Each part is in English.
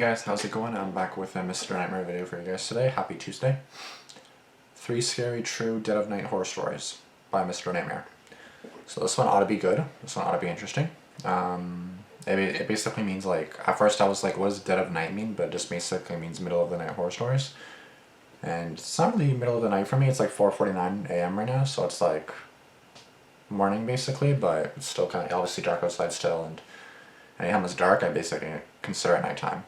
guys, how's it going? I'm back with a Mr. Nightmare video for you guys today. Happy Tuesday. 3 Scary True Dead of Night Horror Stories by Mr. Nightmare. So this one ought to be good. This one ought to be interesting. It basically means like, at first I was like, what does Dead of Night mean? But it just basically means middle of the night horror stories. And it's not really middle of the night for me. It's like 4:49 a.m. right now, so it's like morning basically, but it's still kind of obviously dark outside still, and anytime it's dark I basically consider it nighttime.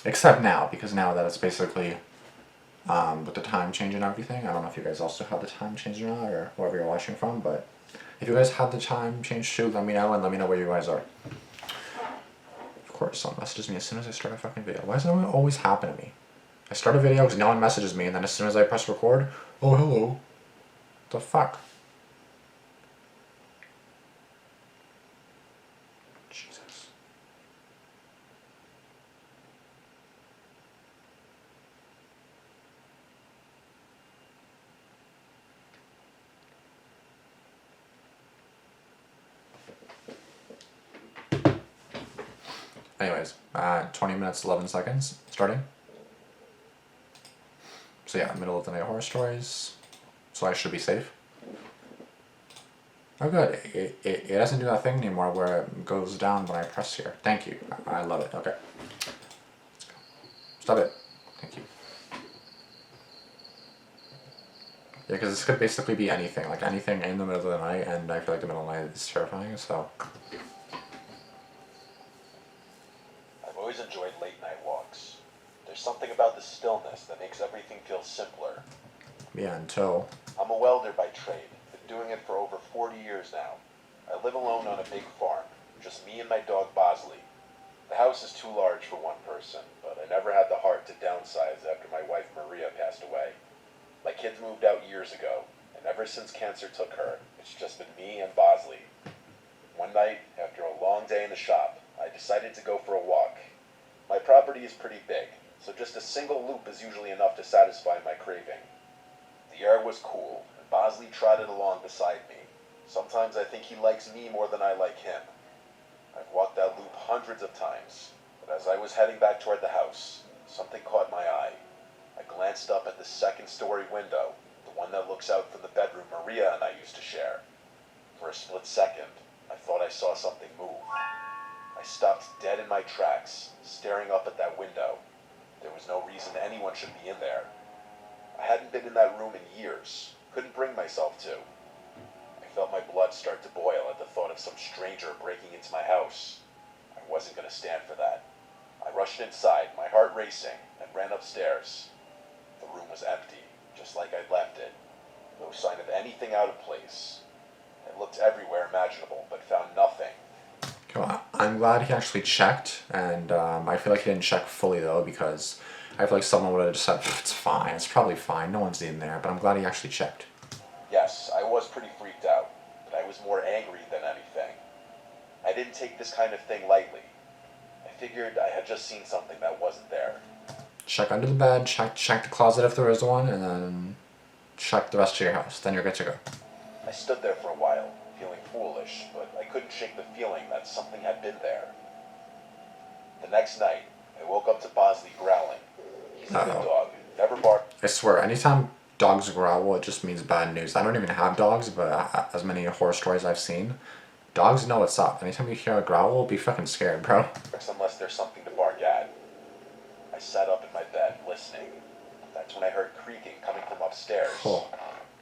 Except now, because now that it's basically with the time change and everything, I don't know if you guys also have the time change or not, or wherever you're watching from, but if you guys have the time change too, let me know, and let me know where you guys are. Of course, someone messages me as soon as I start a fucking video. Why does that always happen to me? I start a video because no one messages me, and then as soon as I press record, oh hello. The fuck? Jesus. Anyways, 20 minutes, 11 seconds, starting. So yeah, middle of the night horror stories, so I should be safe. Oh good, it doesn't do that thing anymore where it goes down when I press here. Thank you, I love it, okay. Let's go. Stop it, thank you. Yeah, because this could basically be anything, like anything in the middle of the night, and I feel like the middle of the night is terrifying, so. I've always enjoyed late night walks. There's something about the stillness that makes everything feel simpler. Yeah, until... I'm a welder by trade, been doing it for over 40 years now. I live alone on a big farm, just me and my dog Bosley. The house is too large for one person, but I never had the heart to downsize after my wife Maria passed away. My kids moved out years ago, and ever since cancer took her, it's just been me and Bosley. One night, after a long day in the shop, I decided to go for a walk. My property is pretty big, so just a single loop is usually enough to satisfy my craving. The air was cool, and Bosley trotted along beside me. Sometimes I think he likes me more than I like him. I've walked that loop hundreds of times, but as I was heading back toward the house, something caught my eye. I glanced up at the second-story window, the one that looks out from the bedroom Maria and I used to share. For a split second, I thought I saw something move. I stopped dead in my tracks, staring up at that window. There was no reason anyone should be in there. I hadn't been in that room in years, couldn't bring myself to. I felt my blood start to boil at the thought of some stranger breaking into my house. I wasn't going to stand for that. I rushed inside, my heart racing, and ran upstairs. The room was empty, just like I'd left it. No sign of anything out of place. I looked everywhere imaginable, but found nothing. Well, I'm glad he actually checked, and I feel like he didn't check fully though, because I feel like someone would have just said, it's fine, it's probably fine, no one's in there, but I'm glad he actually checked. Yes, I was pretty freaked out, but I was more angry than anything. I didn't take this kind of thing lightly. I figured I had just seen something that wasn't there. Check under the bed, check the closet if there is one, and then check the rest of your house, then you're good to go. I stood there for a while, feeling foolish, but I couldn't shake the feeling that something had been there. The next night, I woke up to Bosley growling. He's a good dog, never barked. I swear, anytime dogs growl, it just means bad news. I don't even have dogs, but as many horror stories I've seen, dogs know what's up. Anytime you hear a growl, be fucking scared, bro. Unless there's something to bark at. I sat up in my bed, listening. That's when I heard creaking coming from upstairs. Oh.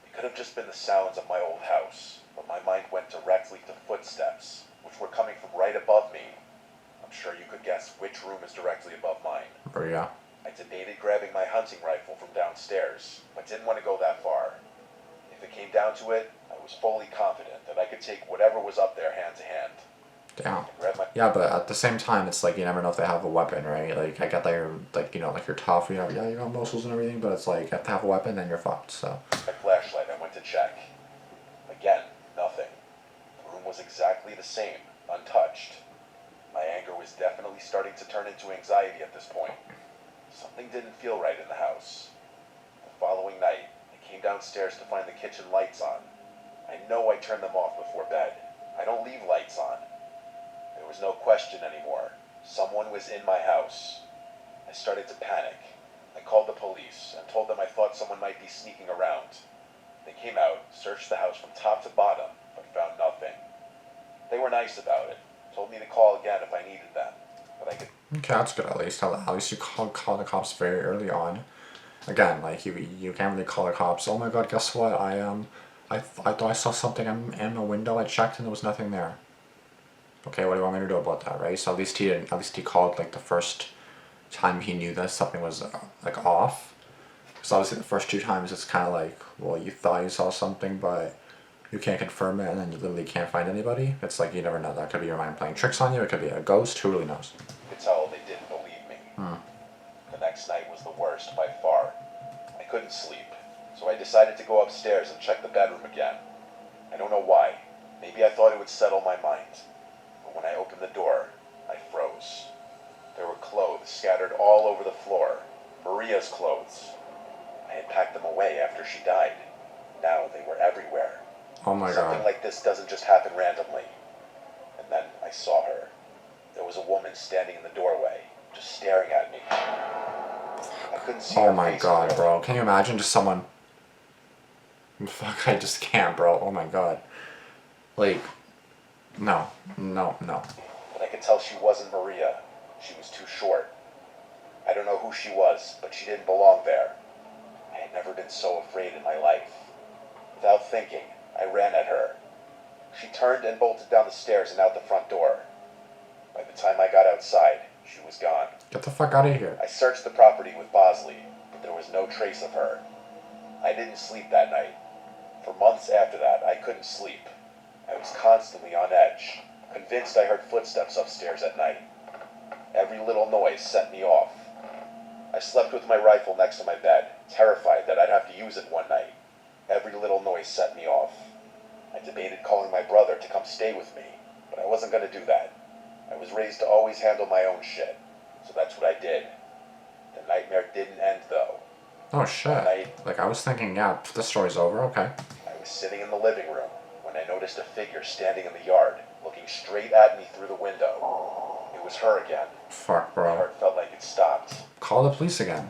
It could have just been the sounds of my old house, but my mind went directly to footsteps, which were coming from right above me. I'm sure you could guess which room is directly above mine. Oh yeah. I debated grabbing my hunting rifle from downstairs, but didn't want to go that far. If it came down to it, I was fully confident that I could take whatever was up there hand to hand. Damn. Yeah, but at the same time, it's like you never know if they have a weapon, right? Like, I get that you're, like, you know, like you're tough, you know, yeah, you got muscles and everything, but it's like, you have to have a weapon, then you're fucked, so. My flashlight, I went to check. Again, nothing. The room was exactly the same, untouched. My anger was definitely starting to turn into anxiety at this point. Something didn't feel right in the house. The following night, I came downstairs to find the kitchen lights on. I know I turned them off before bed. I don't leave lights on. There was no question anymore. Someone was in my house. started to panic. I called the police and told them I thought someone might be sneaking around. They came out, searched the house from top to bottom, but found nothing. They were nice about it, told me to call again if I needed them, but I could... Okay, that's good at least. At least you call the cops very early on. Again, like you can't really call the cops. Oh my god, guess what? I thought I saw something in a window. I checked and there was nothing there. Okay, what do you want me to do about that, right? So at least he didn't. At least he called like the first time he knew that something was like off. Because obviously the first two times it's kind of like, well, you thought you saw something, but you can't confirm it, and then you literally can't find anybody. It's like you never know. That could be your mind playing tricks on you. It could be a ghost. Who really knows? could tell they didn't believe me. The next night was the worst by far. I couldn't sleep, so I decided to go upstairs and check the bedroom again. I don't know why. Maybe I thought it would settle my mind. But when I opened the door, I froze. There were clothes scattered all over the floor. Maria's clothes. I had packed them away after she died. Now they were everywhere. Oh my Something god. like this doesn't just happen randomly. And then I saw her. There was a woman standing in the doorway, just staring at me. I couldn't see her Oh my face god, clearly. bro. Can you imagine just someone... Fuck, I just can't, bro. Oh my god. Like, no. But I could tell she wasn't Maria. She was too short. I don't know who she was, but she didn't belong there. I had never been so afraid in my life. Without thinking, I ran at her. She turned and bolted down the stairs and out the front door. By the time I got outside, she was gone. Get the fuck out of here. I searched the property with Bosley, but there was no trace of her. I didn't sleep that night. For months after that, I couldn't sleep. I was constantly on edge, convinced I heard footsteps upstairs at night. Every little noise set me off. I slept with my rifle next to my bed, terrified that I'd have to use it one night. Every little noise set me off. I debated calling my brother to come stay with me, but I wasn't going to do that. I was raised to always handle my own shit, so that's what I did. The nightmare didn't end, though. Oh shit. Like, I was thinking, yeah, the story's over, okay. I was sitting in the living room when I noticed a figure standing in the yard, looking straight at me through the window. It was her again. Fuck, My bro. heart felt like it stopped. Call the police again.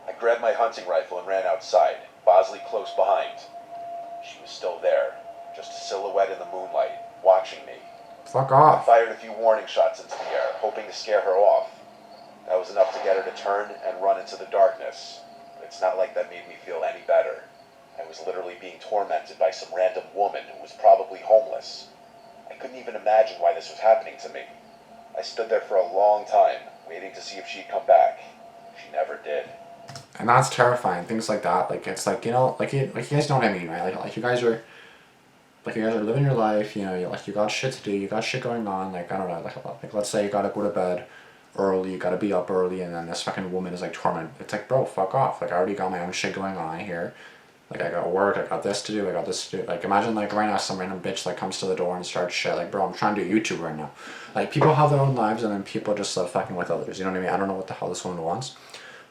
I grabbed my hunting rifle and ran outside, Bosley close behind. She was still there, just a silhouette in the moonlight, watching me. Fuck I off. fired a few warning shots into the air, hoping to scare her off. That was enough to get her to turn and run into the darkness. But it's not like that made me feel any better. I was literally being tormented by some random woman who was probably homeless. I couldn't even imagine why this was happening to me. I stood there for a long time, waiting to see if she'd come back. She never did. And that's terrifying. Things like that. Like, it's like, you know, like you guys know what I mean, right? Like you guys are living your life, you know, you got shit to do, you got shit going on, like, I don't know, like let's say you gotta go to bed early, you gotta be up early, and then this fucking woman is like tormented. It's like, bro, fuck off. Like, I already got my own shit going on here. Like, I got work, I got this to do, I got this to do. Like, imagine, like, right now some random bitch, like, comes to the door and starts shit. Like, bro, I'm trying to do YouTube right now. Like, people have their own lives, and then people just love fucking with others, you know what I mean? I don't know what the hell this woman wants,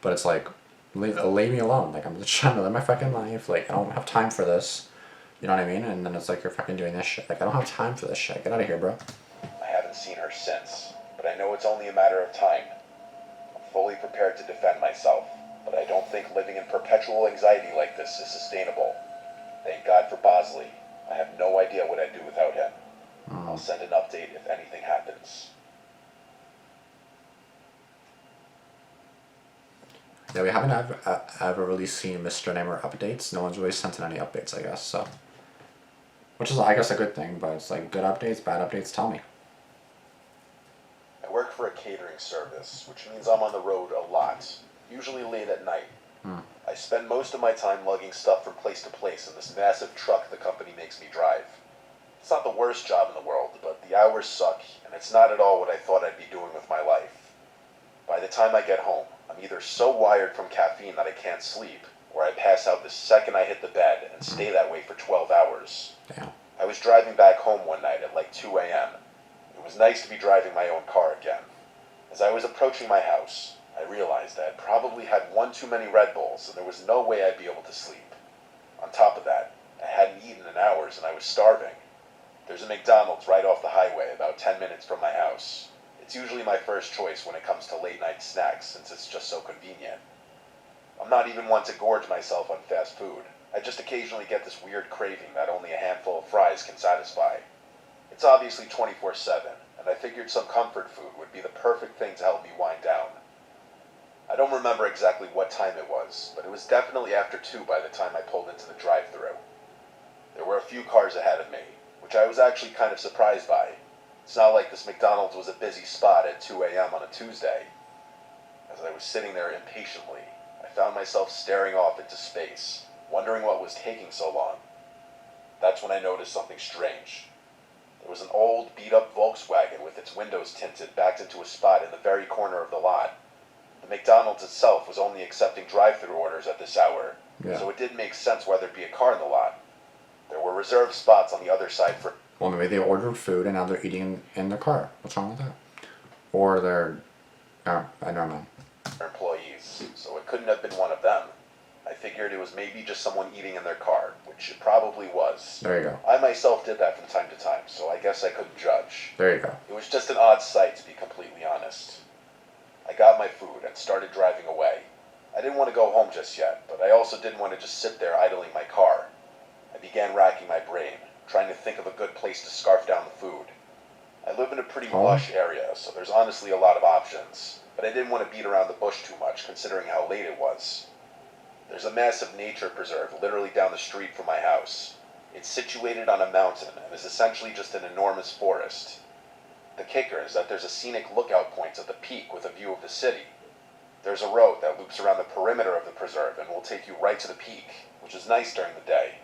but it's like, lay me alone. Like, I'm just trying to live my fucking life. Like, I don't have time for this. You know what I mean? And then it's like, you're fucking doing this shit. Like, I don't have time for this shit. Get out of here, bro. I haven't seen her since, but I know it's only a matter of time. I'm fully prepared to defend myself, but I don't think living in perpetual anxiety like this is sustainable. Thank God for Bosley. I have no idea what I'd do without him. I'll send an update if anything happens. Yeah, we haven't ever really seen Mr. Namer updates. No one's really sent in any updates, I guess, so. Which is, I guess, a good thing, but it's like, good updates, bad updates, tell me. I work for a catering service, which means I'm on the road a lot, usually late at night. I spend most of my time lugging stuff from place to place in this massive truck the company makes me drive. It's not the worst job in the world, but the hours suck, and it's not at all what I thought I'd be doing with my life. By the time I get home, I'm either so wired from caffeine that I can't sleep, or I pass out the second I hit the bed and stay that way for 12 hours. Damn. I was driving back home one night at like 2 a.m. It was nice to be driving my own car again. As I was approaching my house, I realized I had probably had one too many Red Bulls, and there was no way I'd be able to sleep. On top of that, I hadn't eaten in hours and I was starving. There's a McDonald's right off the highway about 10 minutes from my house. It's usually my first choice when it comes to late night snacks since it's just so convenient. I'm not even one to gorge myself on fast food. I just occasionally get this weird craving that only a handful of fries can satisfy. It's obviously 24/7, and I figured some comfort food would be the perfect thing to help me wind down. I don't remember exactly what time it was, but it was definitely after 2 by the time I pulled into the drive-thru. There were a few cars ahead of me, which I was actually kind of surprised by. It's not like this McDonald's was a busy spot at 2 a.m. on a Tuesday. As I was sitting there impatiently, I found myself staring off into space, wondering what was taking so long. That's when I noticed something strange. There was an old, beat-up Volkswagen with its windows tinted backed into a spot in the very corner of the lot. The McDonald's itself was only accepting drive-thru orders at this hour, so it didn't make sense why there'd be a car in the lot. There were reserved spots on the other side for... Well, maybe they ordered food and now they're eating in their car. What's wrong with that? Or they're... Oh, I don't know. ...employees, so it couldn't have been one of them. I figured it was maybe just someone eating in their car, which it probably was. There you go. I myself did that from time to time, so I guess I couldn't judge. There you go. It was just an odd sight, to be completely honest. I got my food and started driving away. I didn't want to go home just yet, but I also didn't want to just sit there idling my car. I began racking my brain, trying to think of a good place to scarf down the food. I live in a pretty lush area, so there's honestly a lot of options, but I didn't want to beat around the bush too much, considering how late it was. There's a massive nature preserve literally down the street from my house. It's situated on a mountain and is essentially just an enormous forest. The kicker is that there's a scenic lookout point at the peak with a view of the city. There's a road that loops around the perimeter of the preserve and will take you right to the peak, which is nice during the day.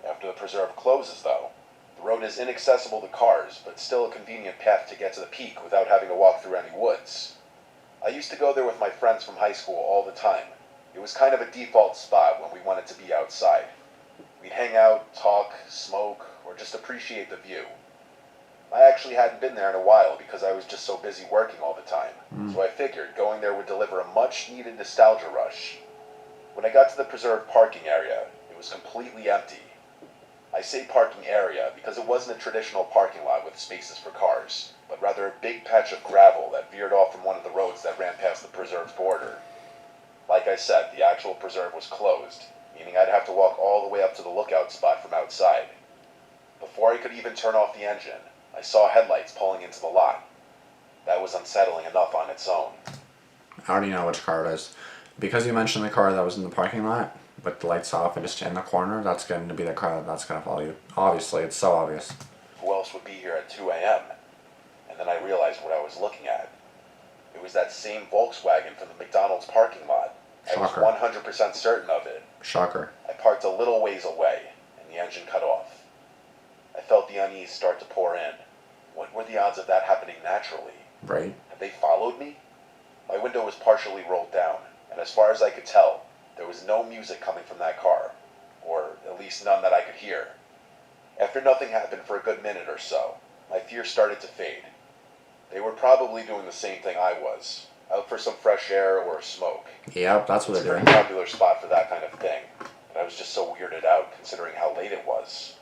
After the preserve closes, though, the road is inaccessible to cars, but still a convenient path to get to the peak without having to walk through any woods. I used to go there with my friends from high school all the time. It was kind of a default spot when we wanted to be outside. We'd hang out, talk, smoke, or just appreciate the view. I actually hadn't been there in a while because I was just so busy working all the time, so I figured going there would deliver a much-needed nostalgia rush. When I got to the preserve parking area, it was completely empty. I say parking area because it wasn't a traditional parking lot with spaces for cars, but rather a big patch of gravel that veered off from one of the roads that ran past the preserve's border. Like I said, the actual preserve was closed, meaning I'd have to walk all the way up to the lookout spot from outside. Before I could even turn off the engine, I saw headlights pulling into the lot. That was unsettling enough on its own. I already know which car it is. Because you mentioned the car that was in the parking lot, with the lights off and just in the corner, that's going to be the car that's going to follow you. Obviously, it's so obvious. Who else would be here at 2 a.m.? And then I realized what I was looking at. It was that same Volkswagen from the McDonald's parking lot. Shocker. I was 100% certain of it. Shocker. I parked a little ways away, and the engine cut off. I felt the unease start to pour in. What were the odds of that happening naturally? Right. Had they followed me? My window was partially rolled down, and as far as I could tell, there was no music coming from that car, or at least none that I could hear. After nothing happened for a good minute or so, my fear started to fade. They were probably doing the same thing I was, out for some fresh air or a smoke. Yep, that's what It's a they're pretty doing. popular spot for that kind of thing, but I was just so weirded out considering how late it was.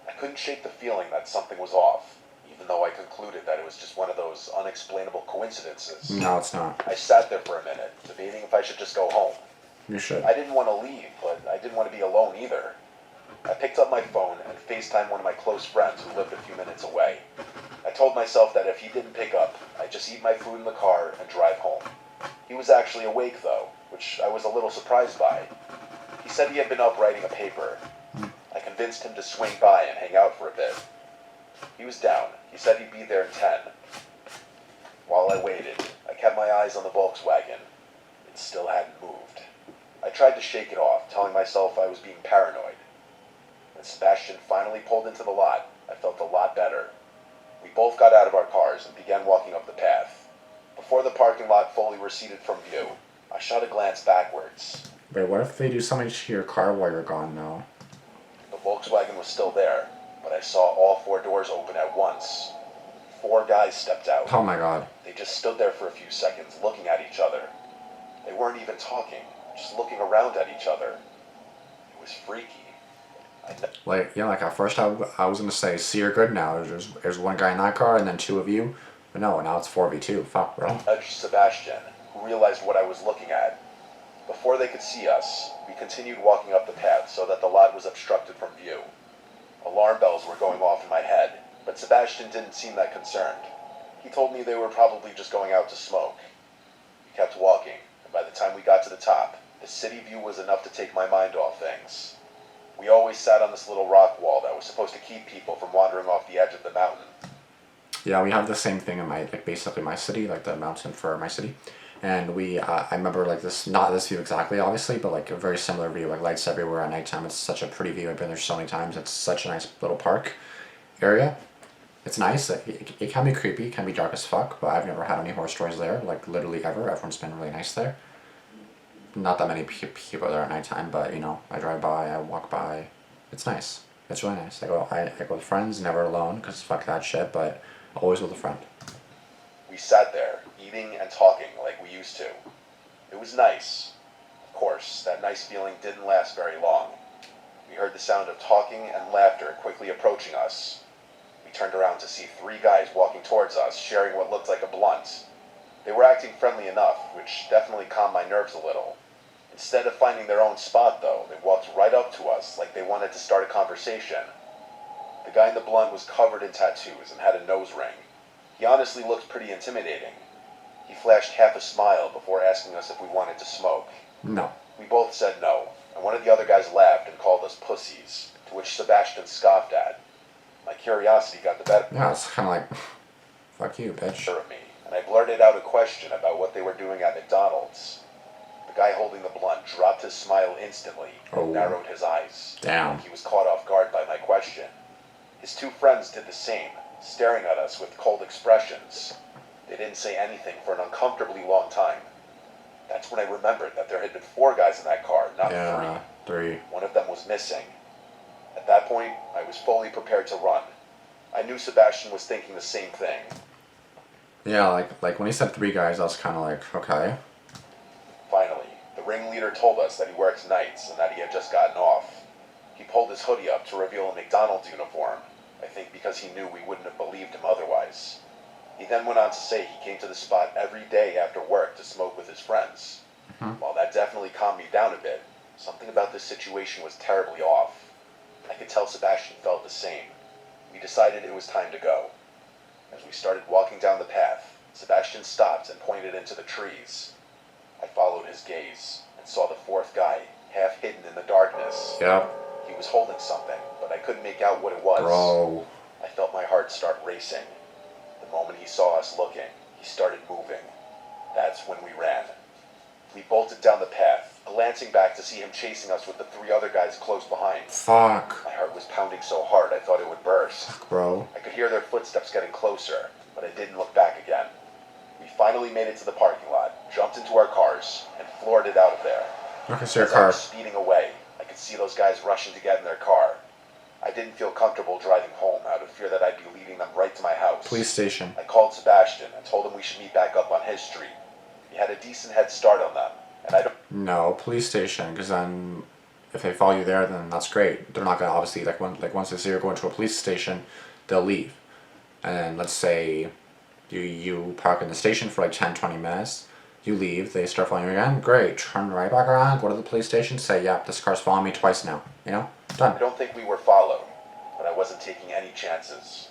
I couldn't shake the feeling that something was off, even though I concluded that it was just one of those unexplainable coincidences. No, it's not. I sat there for a minute, debating if I should just go home. You should. I didn't want to leave, but I didn't want to be alone either. I picked up my phone and FaceTimed one of my close friends who lived a few minutes away. I told myself that if he didn't pick up, I'd just eat my food in the car and drive home. He was actually awake though, which I was a little surprised by. He said he had been up writing a paper. I convinced him to swing by and hang out for a bit. He was down. He said he'd be there in 10. While I waited, I kept my eyes on the Volkswagen. It still hadn't moved. I tried to shake it off, telling myself I was being paranoid. When Sebastian finally pulled into the lot, I felt a lot better. We both got out of our cars and began walking up the path. Before the parking lot fully receded from view, I shot a glance backwards. Wait, what if they do something to your car while you're gone now? The Volkswagen was still there, but I saw all 4 doors open at once. 4 guys stepped out. Oh my god. They just stood there for a few seconds, looking at each other. They weren't even talking, just looking around at each other. It was freaky. Like, yeah, like at first I was going to say, see, you're good now. There's one guy in that car and then 2 of you. No, now it's 4v2. Fuck, bro. Nudged Sebastian, who realized what I was looking at. Before they could see us, we continued walking up the path so that the lot was obstructed from view. Alarm bells were going off in my head, but Sebastian didn't seem that concerned. He told me they were probably just going out to smoke. We kept walking, and by the time we got to the top, the city view was enough to take my mind off things. We always sat on this little rock wall that was supposed to keep people from wandering off the edge of the mountain. Yeah, we have the same thing in my, like, basically my city, like the mountain for my city. And I remember, like, this, not this view exactly, obviously, but, like, a very similar view, like, lights everywhere at nighttime. It's such a pretty view. I've been there so many times. It's such a nice little park area. It's nice. It can be creepy, it can be dark as fuck, but I've never had any horror stories there, like, literally ever. Everyone's been really nice there. Not that many people there at nighttime, but, you know, I drive by, I walk by. It's nice. It's really nice. I go with friends, never alone, because fuck that shit, but always with a friend. We sat there, eating and talking like we used to. It was nice. Of course, that nice feeling didn't last very long. We heard the sound of talking and laughter quickly approaching us. We turned around to see 3 guys walking towards us, sharing what looked like a blunt. They were acting friendly enough, which definitely calmed my nerves a little. Instead of finding their own spot, though, they walked right up to us like they wanted to start a conversation. The guy in the blunt was covered in tattoos and had a nose ring. He honestly looked pretty intimidating. He flashed half a smile before asking us if we wanted to smoke. No. We both said no, and one of the other guys laughed and called us pussies, to which Sebastian scoffed at. My curiosity got the better Yeah, it's kind of like, fuck you, bitch. of me, and I blurted out a question about what they were doing at McDonald's. The guy holding the blunt dropped his smile instantly and narrowed his eyes. Damn. Like he was caught off guard by my question. His 2 friends did the same, staring at us with cold expressions. They didn't say anything for an uncomfortably long time. That's when I remembered that there had been 4 guys in that car, not 3. One of them was missing. At that point, I was fully prepared to run. I knew Sebastian was thinking the same thing. Yeah, like when he said 3 guys, I was kind of like, okay. Finally, the ringleader told us that he works nights and that he had just gotten off. He pulled his hoodie up to reveal a McDonald's uniform, I think because he knew we wouldn't have believed him otherwise. He then went on to say he came to the spot every day after work to smoke with his friends. While that definitely calmed me down a bit, something about this situation was terribly off. I could tell Sebastian felt the same. We decided it was time to go. As we started walking down the path, Sebastian stopped and pointed into the trees. I followed his gaze and saw the 4th guy, half hidden in the darkness. Yep. He was holding something, but I couldn't make out what it was. Bro. I felt my heart start racing. The moment he saw us looking, he started moving. That's when we ran. We bolted down the path, glancing back to see him chasing us with the 3 other guys close behind. Fuck. My heart was pounding so hard I thought it would burst. Fuck, bro. I could hear their footsteps getting closer, but I didn't look back again. We finally made it to the parking lot, jumped into our cars, and floored it out of there. Okay, so your As I car. was speeding away, I could see those guys rushing to get in their car. I didn't feel comfortable driving home out of fear that I'd be leading them right to my house. Police station. I called Sebastian and told him we should meet back up on his street. He had a decent head start on them, and I don't... No, police station, because then if they follow you there, then that's great. They're not gonna obviously once they see you're going to a police station, they'll leave. And then let's say you park in the station for like 10-20 minutes, you leave, they start following you again, great, turn right back around, go to the police station, say, yep, this car's following me twice now, you know, done. I don't think we were followed, but I wasn't taking any chances.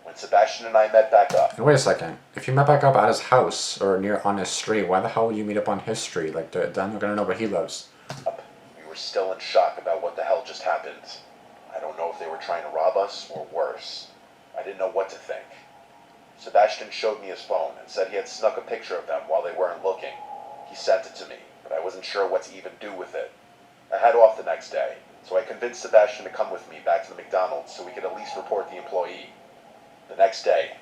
When Sebastian and I met back up... And wait a second, if you met back up at his house or near on his street, why the hell would you meet up on his street? Like, then they're gonna know where he lives. We were still in shock about what the hell just happened. I don't know if they were trying to rob us or worse. I didn't know what to think. Sebastian showed me his phone and said he had snuck a picture of them while they weren't looking. He sent it to me, but I wasn't sure what to even do with it. I had off the next day, so I convinced Sebastian to come with me back to the McDonald's so we could at least report the employee. The next day,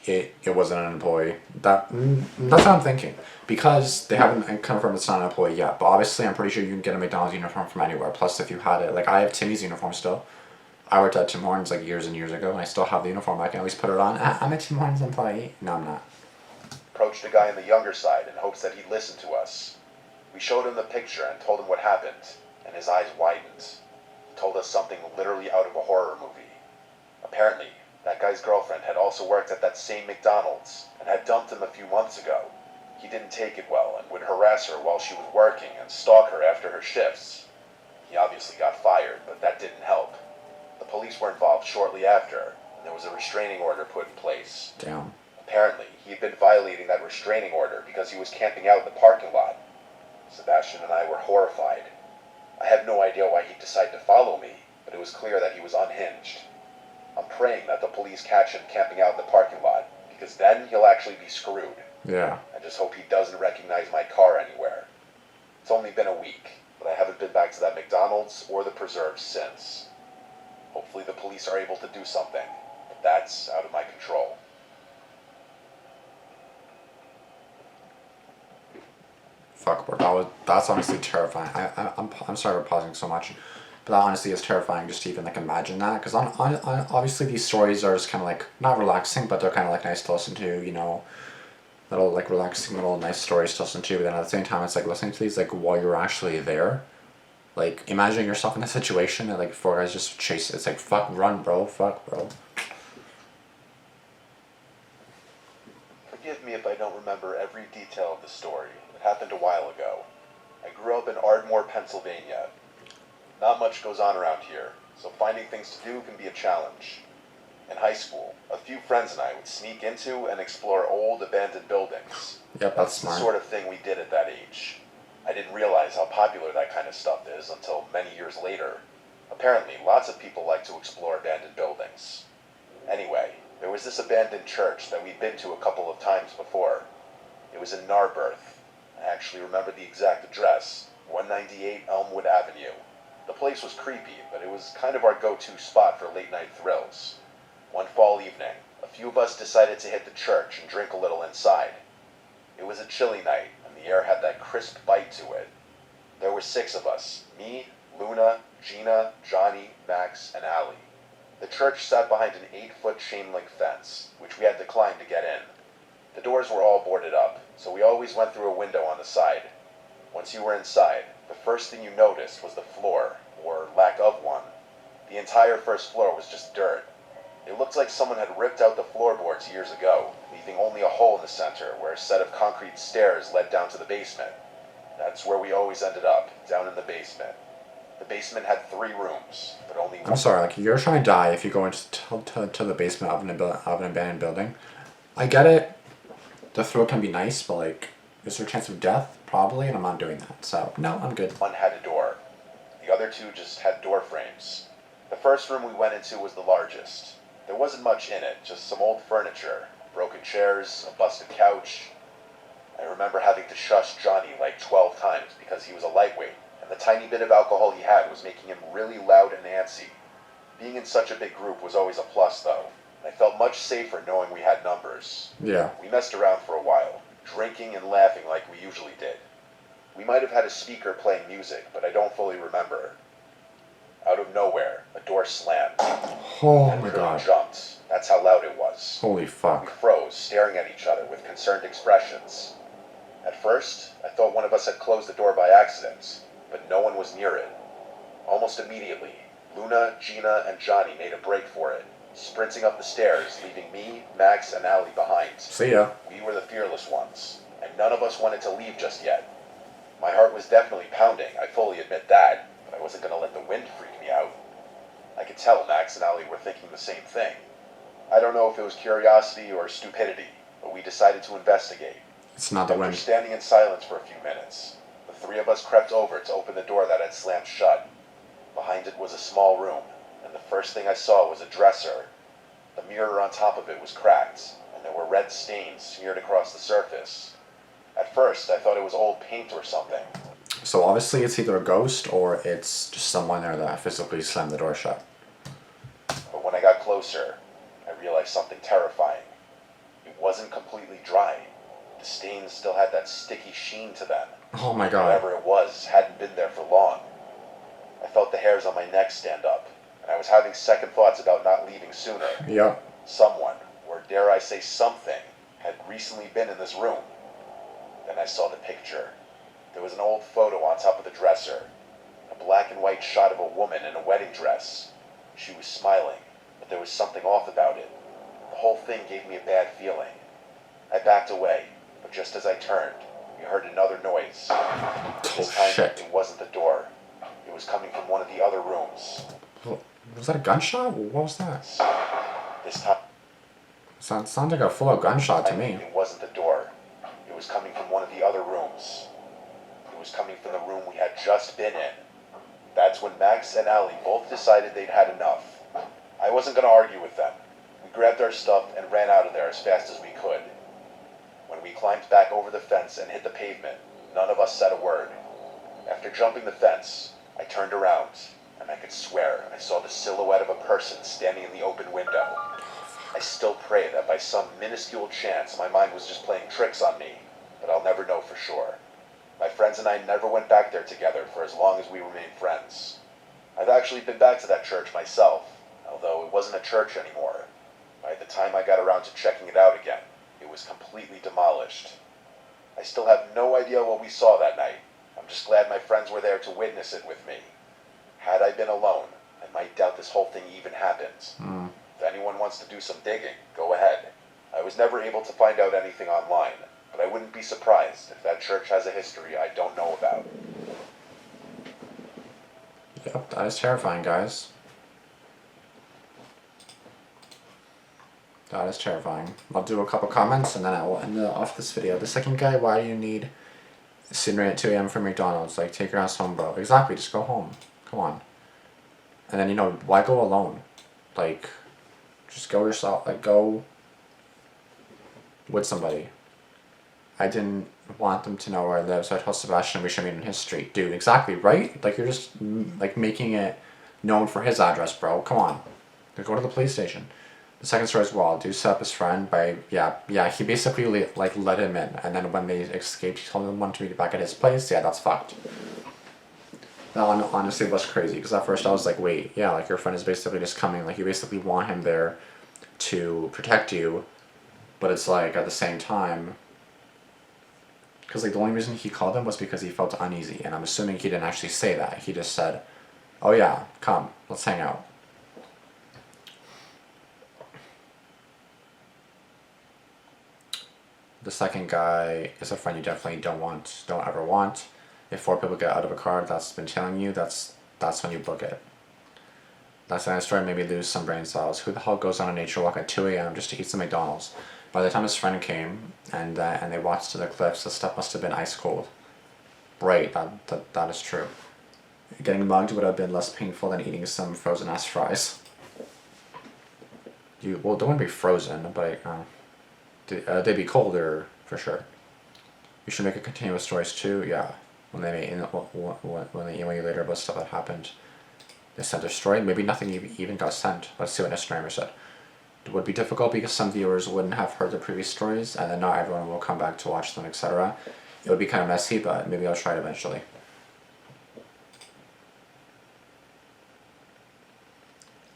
It wasn't an employee. That's what I'm thinking. Because they haven't confirmed it's not an employee yet, but obviously I'm pretty sure you can get a McDonald's uniform from anywhere. Plus, if you had it, like I have Timmy's uniform still. I worked at Tim Hortons like years and years ago, and I still have the uniform. I can always put it on. I'm a Tim Hortons employee. No, I'm not. approached a guy on the younger side in hopes that he'd listen to us. We showed him the picture and told him what happened, and his eyes widened. He told us something literally out of a horror movie. Apparently, That guy's girlfriend had also worked at that same McDonald's and had dumped him a few months ago. He didn't take it well and would harass her while she was working and stalk her after her shifts. He obviously got fired, but that didn't help. The police were involved shortly after, and there was a restraining order put in place. Damn. Apparently, he had been violating that restraining order because he was camping out in the parking lot. Sebastian and I were horrified. I have no idea why he'd decide to follow me, but it was clear that he was unhinged. I'm praying that the police catch him camping out in the parking lot, because then he'll actually be screwed. Yeah. I just hope he doesn't recognize my car anywhere. It's only been a week, but I haven't been back to that McDonald's or the preserves since. Hopefully the police are able to do something, but that's out of my control. Fuck, bro. That's honestly terrifying. I'm sorry for pausing so much, but that honestly is terrifying just to even like imagine that. Because obviously these stories are just kind of like not relaxing, but they're kind of like nice to listen to. You know, little like relaxing, little nice stories to listen to. But then at the same time, it's like listening to these like while you're actually there. Like imagining yourself in a situation and like four guys just chase. It's like fuck, run, bro. Fuck, bro. Forgive me if I don't remember every detail of the story. It happened a while ago. I grew up in Ardmore, Pennsylvania. Not much goes on around here, so finding things to do can be a challenge. In high school, a few friends and I would sneak into and explore old, abandoned buildings. Yep, that's The smart. sort of thing we did at that age. I didn't realize how popular that kind of stuff is until many years later. Apparently, lots of people like to explore abandoned buildings. Anyway, there was this abandoned church that we'd been to a couple of times before. It was in Narberth. I actually remember the exact address, 198 Elmwood Avenue. The place was creepy, but it was kind of our go-to spot for late-night thrills. One fall evening, a few of us decided to hit the church and drink a little inside. It was a chilly night, and the air had that crisp bite to it. There were 6 of us, me, Luna, Gina, Johnny, Max, and Allie. The church sat behind an 8-foot chain-link fence, which we had to climb to get in. The doors were all boarded up, so we always went through a window on the side. Once you were inside, the first thing you noticed was the floor, or lack of one. The entire first floor was just dirt. It looked like someone had ripped out the floorboards years ago, leaving only a hole in the center where a set of concrete stairs led down to the basement. That's where we always ended up, down in the basement. The basement had 3 rooms, but only one. I'm sorry. Like you're trying to die if you go into to the basement of an abandoned building. I get it. The thrill can be nice, but like, is there a chance of death? Probably, and I'm not doing that. So no, I'm good. One had a door. The other 2 just had door frames. The first room we went into was the largest. There wasn't much in it, just some old furniture, broken chairs, a busted couch. I remember having to shush Johnny like 12 times because he was a lightweight, and the tiny bit of alcohol he had was making him really loud and antsy. Being in such a big group was always a plus, though. I felt much safer knowing we had numbers. Yeah. We messed around for a while, drinking and laughing like we usually did. We might have had a speaker playing music, but I don't fully remember. Out of nowhere, a door slammed. Oh And my we god. jumped. That's how loud it was. Holy We fuck. froze, staring at each other with concerned expressions. At first, I thought one of us had closed the door by accident, but no one was near it. Almost immediately, Luna, Gina, and Johnny made a break for it, sprinting up the stairs, leaving me, Max, and Allie behind. See ya. We were the fearless ones, and none of us wanted to leave just yet. My heart was definitely pounding, I fully admit that, but I wasn't going to let the wind freak me out. I could tell Max and Allie were thinking the same thing. I don't know if it was curiosity or stupidity, but we decided to investigate. It's not the After wind. standing in silence for a few minutes, the 3 of us crept over to open the door that had slammed shut. Behind it was a small room, and the first thing I saw was a dresser. The mirror on top of it was cracked, and there were red stains smeared across the surface. At first, I thought it was old paint or something. So obviously it's either a ghost or it's just someone there that physically slammed the door shut. But when I got closer, I realized something terrifying. It wasn't completely dry. The stains still had that sticky sheen to them. Oh my god. Whatever it was hadn't been there for long. I felt the hairs on my neck stand up, and I was having second thoughts about not leaving sooner. Yep. Someone, or dare I say something, had recently been in this room. Then I saw the picture. There was an old photo on top of the dresser. A black and white shot of a woman in a wedding dress. She was smiling, but but there was something off about it. The whole thing gave me a bad feeling. I backed away, but just as I turned, we heard another noise. This time, shit. it wasn't the door. It was coming from one of the other rooms. Was that a gunshot? What was that? This time, Sounds like a full-out gunshot to me. it wasn't the door. It was coming from one of the other rooms. It was coming from the room we had just been in. That's when Max and Allie both decided they'd had enough. I wasn't going to argue with them. We grabbed our stuff and ran out of there as fast as we could. When we climbed back over the fence and hit the pavement, none of us said a word. After jumping the fence, I turned around, and I could swear I saw the silhouette of a person standing in the open window. I still pray that by some minuscule chance my mind was just playing tricks on me, but I'll never know for sure. My friends and I never went back there together for as long as we remained friends. I've actually been back to that church myself, although it wasn't a church anymore. By the time I got around to checking it out again, it was completely demolished. I still have no idea what we saw that night. I'm just glad my friends were there to witness it with me. Had I been alone, I might doubt this whole thing even happened. If anyone wants to do some digging, go ahead. I was never able to find out anything online, but I wouldn't be surprised if that church has a history I don't know about. Yep, that is terrifying, guys. That is terrifying. I'll do a couple comments and then I will end off this video. The second guy, why do you need sitting right at 2 a.m. for McDonald's? Like, take your ass home, bro. Exactly, just go home. Come on. And then, why go alone? Like, just go yourself. Like, go with somebody. I didn't want them to know where I live, so I told Sebastian we should meet in his street. Dude, exactly, right? Like, you're just, like, making it known for his address, bro. Come on. Go to the police station. The second story as well, do set up his friend by, he basically, like, let him in. And then when they escaped, he told them one to meet back at his place. Yeah, that's fucked. That honestly was crazy, because at first I was like, wait, yeah, like, your friend is basically just coming, like, you basically want him there to protect you, but it's like, at the same time, because, like, the only reason he called him was because he felt uneasy, and I'm assuming he didn't actually say that. He just said, oh yeah, come, let's hang out. The second guy is a friend you definitely don't ever want. If 4 people get out of a car that's been telling you, that's when you book it. That's the story made me lose some brain cells. Who the hell goes on a nature walk at 2 a.m. just to eat some McDonald's? By the time his friend came and they watched to the cliffs, the stuff must have been ice cold. Right, that is true. Getting mugged would have been less painful than eating some frozen ass fries. They wouldn't be frozen, but they'd be colder for sure. You should make a continuous stories too. Yeah, when they email you later about stuff that happened, they sent their story. Maybe nothing even got sent. Let's see what Instagramer said. It would be difficult because some viewers wouldn't have heard the previous stories, and then not everyone will come back to watch them, etc. It would be kind of messy, but maybe I'll try it eventually.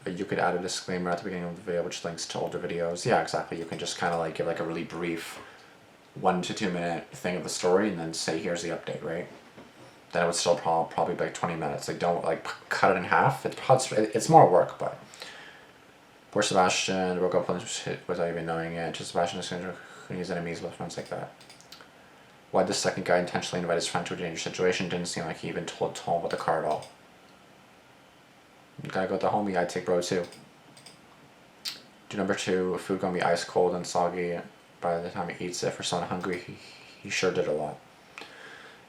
You could add a disclaimer at the beginning of the video which links to older videos. Yeah, exactly. You can just kind of like give like a really brief 1 to 2 minute thing of the story and then say here's the update, right? Then it would still probably be like 20 minutes. Like, don't like cut it in half. It's more work, but poor Sebastian broke up without even knowing it. Just Sebastian is going to use enemies with friends like that. Why the second guy intentionally invited his friend to a dangerous situation? Didn't seem like he even told him about the car at all. You gotta go with the homie, I'd take bro too. Do number 2, food gonna be ice cold and soggy by the time he eats it. For someone hungry, he sure did a lot.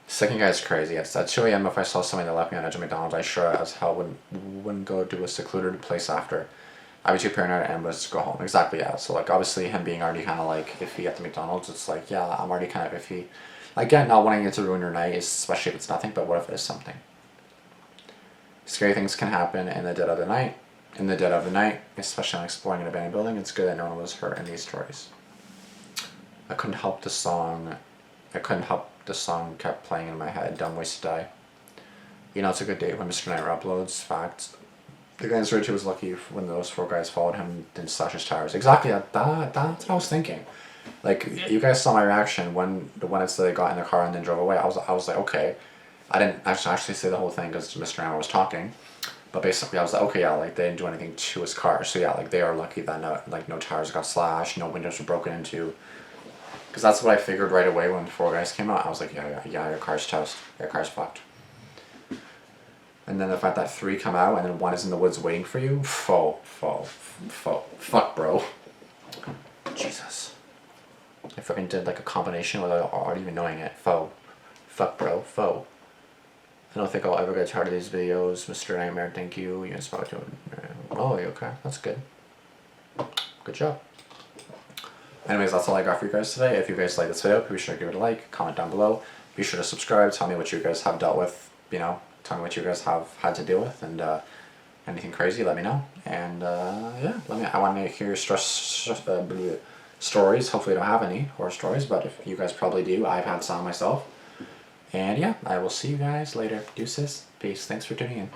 Second guy is crazy. It's at 2 a.m. if I saw somebody that left me on edge of McDonald's, I sure as hell wouldn't go to a secluded place after. I'd be too paranoid and would just go home. Exactly, yeah. So like obviously him being already kind of like iffy at the McDonald's, it's like, yeah, I'm already kind of iffy. Again, not wanting it to ruin your night, especially if it's nothing, but what if it is something? Scary things can happen in the dead of the night. In the dead of the night, especially when exploring an abandoned building, it's good that no one was hurt in these stories. I couldn't help the song kept playing in my head. Dumb ways to die. It's a good day when Mr. Nightmare uploads. Fact. The guy in story 2 was lucky when those 4 guys followed him and slash his tires. Exactly, that's what I was thinking. Like, you guys saw my reaction when it's they got in their car and then drove away. I was like, okay. I didn't actually say the whole thing because Mr. Nightmare was talking. But basically, I was like, okay, yeah, like they didn't do anything to his car, so yeah, like they are lucky that no tires got slashed, no windows were broken into. Because that's what I figured right away when 4 Guys came out. I was like, yeah, your car's toast, your car's fucked. And then the fact that 3 come out and then 1 is in the woods waiting for you, fuck, bro. Jesus. I fucking did like a combination without already even knowing it. Fuck, bro. I don't think I'll ever get tired of these videos. Mr. Nightmare, thank you. You inspired to. Oh, okay. That's good. Good job. Anyways, that's all I got for you guys today. If you guys like this video, be sure to give it a like, comment down below. Be sure to subscribe. Tell me what you guys have dealt with. You know, tell me what you guys have had to deal with, and anything crazy, let me know. And yeah, I want to hear stories. Hopefully, I don't have any horror stories, but if you guys probably do, I've had some myself. And yeah, I will see you guys later. Deuces. Peace. Thanks for tuning in.